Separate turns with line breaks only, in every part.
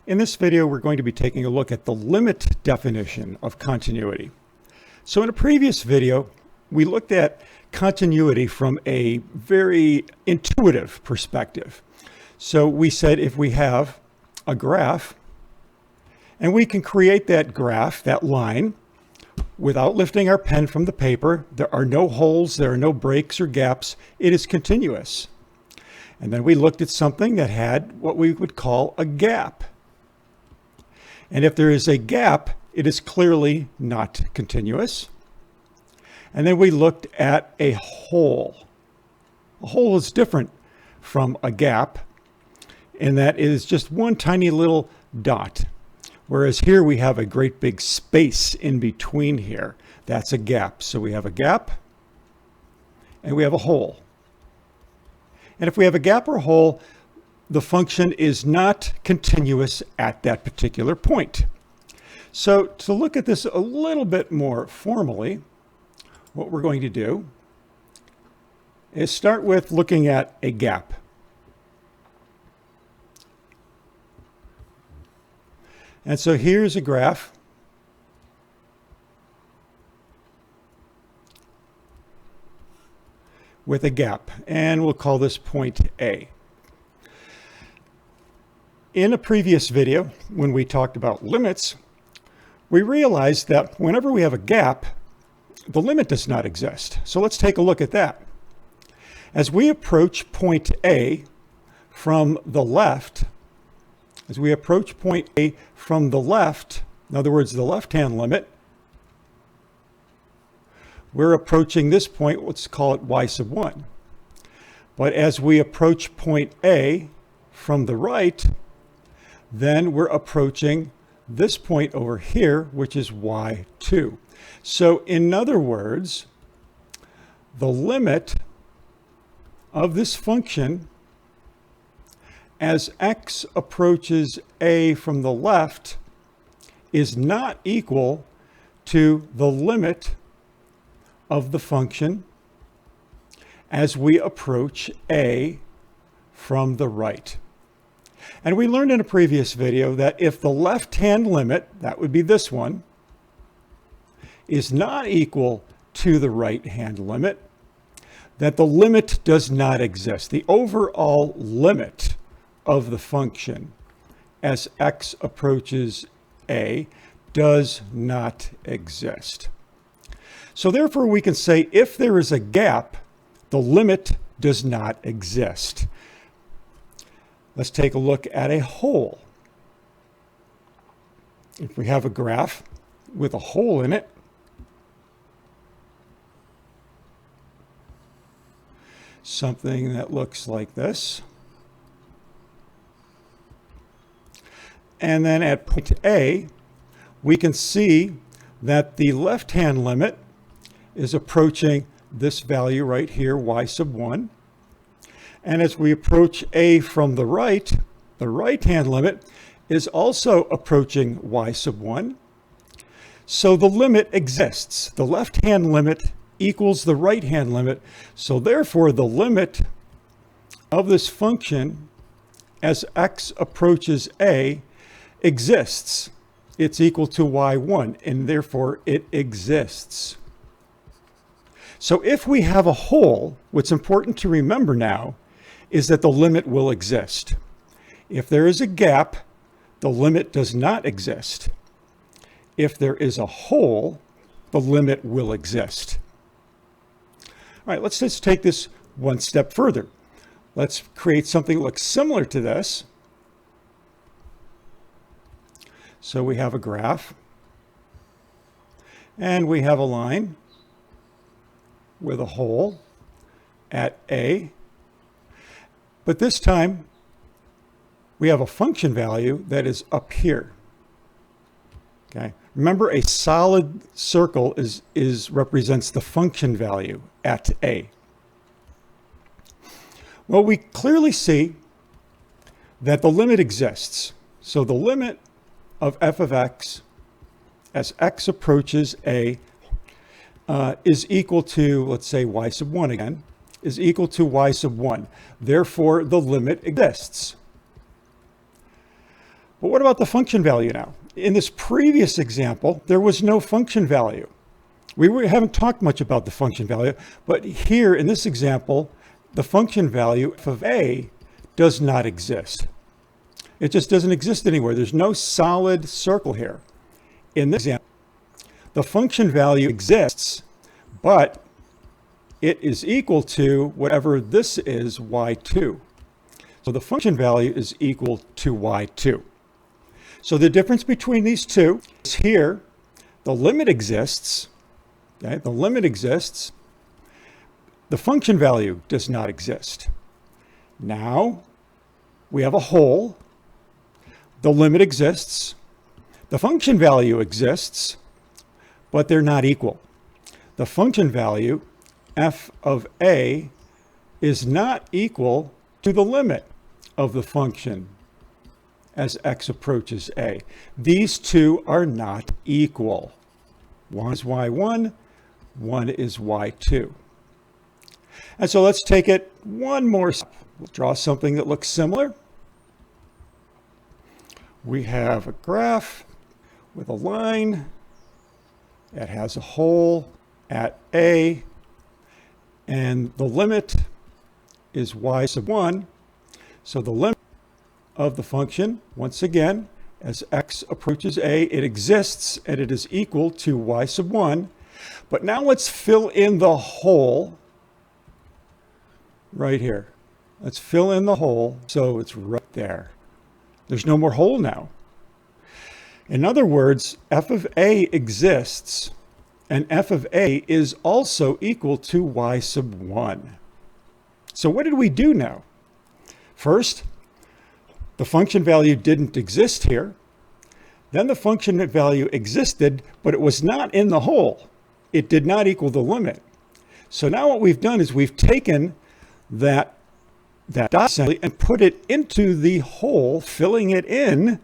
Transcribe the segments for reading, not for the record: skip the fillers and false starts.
In this video, we're going to be taking a look at the limit definition of continuity. So in a previous video, we looked at continuity from a very intuitive perspective. So we said if we have a graph, and we can create that graph, that line, without lifting our pen from the paper. There are no holes, there are no breaks or gaps. It is continuous. And then we looked at something that had what we would call a gap. And if there is a gap, it is clearly not continuous. And then we looked at a hole. A hole is different from a gap in that it is just one tiny little dot. Whereas here we have a great big space in between here. That's a gap. So we have a gap and we have a hole. And if we have a gap or a hole, the function is not continuous at that particular point. So to look at this a little bit more formally, what we're going to do is start with looking at a gap. And so here's a graph. With a gap, and we'll call this point A. In a previous video, when we talked about limits, we realized that whenever we have a gap, the limit does not exist. So let's take a look at that. As we approach point A from the left, in other words, the left-hand limit, we're approaching this point, let's call it y sub 1. But as we approach point A from the right, then we're approaching this point over here, which is y2. So in other words, the limit of this function as x approaches A from the left is not equal to the limit of the function as we approach A from the right. And we learned in a previous video that if the left-hand limit, that would be this one, is not equal to the right-hand limit, that the limit does not exist. The overall limit of the function as x approaches A does not exist. So therefore we can say if there is a gap, the limit does not exist. Let's take a look at a hole. If we have a graph with a hole in it, something that looks like this. And then at point A, we can see that the left-hand limit is approaching this value right here, y sub 1. And as we approach A from the right-hand limit is also approaching y sub 1. So the limit exists. The left-hand limit equals the right-hand limit. So therefore, the limit of this function as x approaches A exists. It's equal to y1, and therefore it exists. So if we have a hole, what's important to remember now is that the limit will exist. If there is a gap, the limit does not exist. If there is a hole, the limit will exist. All right, let's just take this one step further. Let's create something that looks similar to this. So we have a graph, and we have a line with a hole at A. But this time, we have a function value that is up here. Okay. Remember, a solid circle represents the function value at A. Well, we clearly see that the limit exists. So the limit of f of x as x approaches A is equal to, let's say, y sub 1 again, is equal to y sub 1. Therefore, the limit exists. But what about the function value now? In this previous example, there was no function value. We haven't talked much about the function value, but here in this example, the function value f of a does not exist. It just doesn't exist anywhere. There's no solid circle here. In this example, the function value exists, but it is equal to whatever this is, y2. So the function value is equal to y2. So the difference between these two is here, the limit exists, okay? The limit exists, the function value does not exist. Now we have a hole, the limit exists, the function value exists, but they're not equal. The function value, f of a, is not equal to the limit of the function as x approaches a. These two are not equal. One is y1, one is y2. And so let's take it one more step. We'll draw something that looks similar. We have a graph with a line that has a hole at a, and the limit is y sub 1. So the limit of the function, once again, as x approaches a, it exists and it is equal to y sub 1. But now let's fill in the hole right here. Let's fill in the hole so it's right there. There's no more hole now. In other words, f of a exists, and f of a is also equal to y sub 1. So what did we do now? First, the function value didn't exist here. Then the function value existed, but it was not in the hole. It did not equal the limit. So now what we've done is we've taken that dot assembly and put it into the hole, filling it in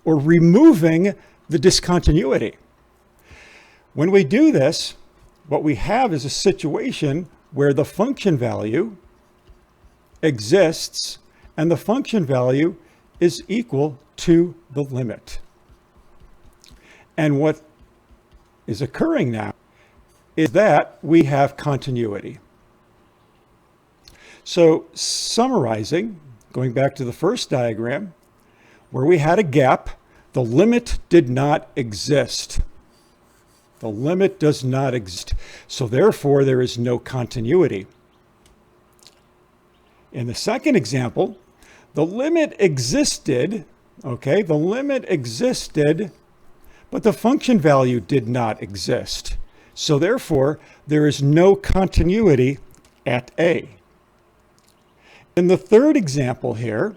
or removing the discontinuity. When we do this, what we have is a situation where the function value exists and the function value is equal to the limit. And what is occurring now is that we have continuity. So summarizing, going back to the first diagram, where we had a gap, the limit did not exist. The limit does not exist. So therefore, there is no continuity. In the second example, the limit existed, okay? The limit existed, but the function value did not exist. So therefore, there is no continuity at a. In the third example here,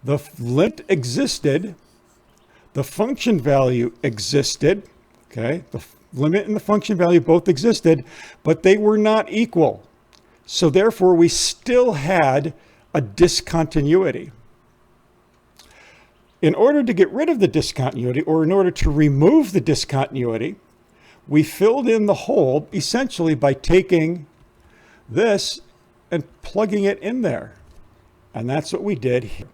the limit existed, the function value existed, okay? The limit and the function value both existed, but they were not equal. So therefore, we still had a discontinuity. In order to get rid of the discontinuity, or in order to remove the discontinuity, we filled in the hole essentially by taking this and plugging it in there. And that's what we did here.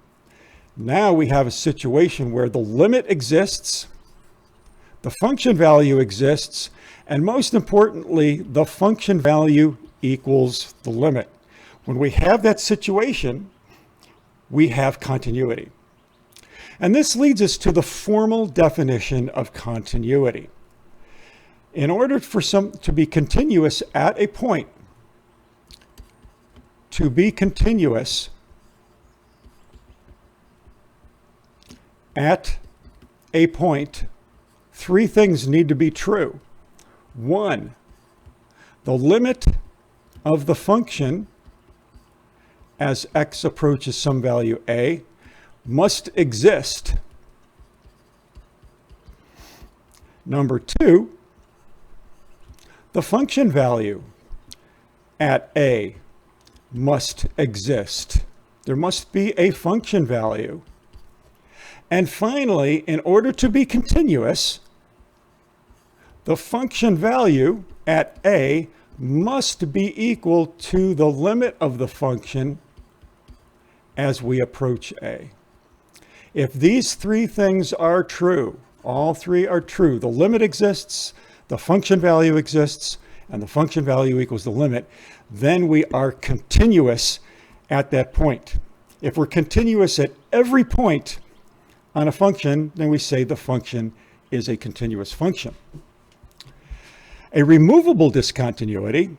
Now we have a situation where the limit exists, the function value exists, and most importantly, the function value equals the limit. When we have that situation, we have continuity. And this leads us to the formal definition of continuity. In order for some to be continuous at a point, to be continuous at a point, three things need to be true. One, the limit of the function as x approaches some value a must exist. Number two, the function value at a must exist. There must be a function value. And finally, in order to be continuous, the function value at a must be equal to the limit of the function as we approach a. If these three things are true, all three are true, the limit exists, the function value exists, and the function value equals the limit, then we are continuous at that point. If we're continuous at every point on a function, then we say the function is a continuous function. A removable discontinuity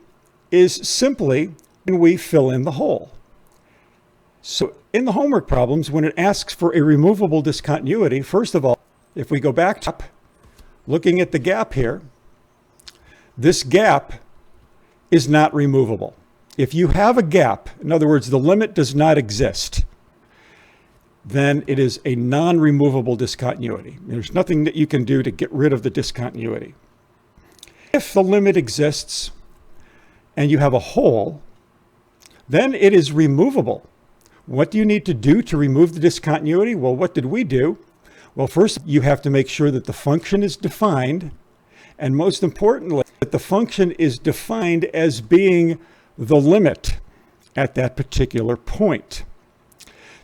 is simply when we fill in the hole. So in the homework problems, when it asks for a removable discontinuity, first of all, if we go back to looking at the gap here, this gap is not removable. If you have a gap, in other words, the limit does not exist, then it is a non-removable discontinuity. There's nothing that you can do to get rid of the discontinuity. If the limit exists and you have a hole, then it is removable. What do you need to do to remove the discontinuity? Well, what did we do? Well, first you have to make sure that the function is defined, and most importantly, that the function is defined as being the limit at that particular point.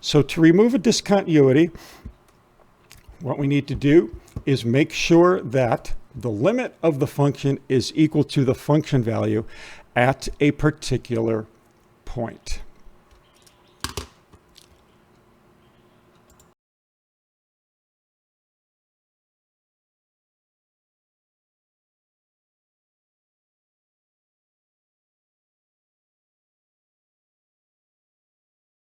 So to remove a discontinuity, what we need to do is make sure that the limit of the function is equal to the function value at a particular point.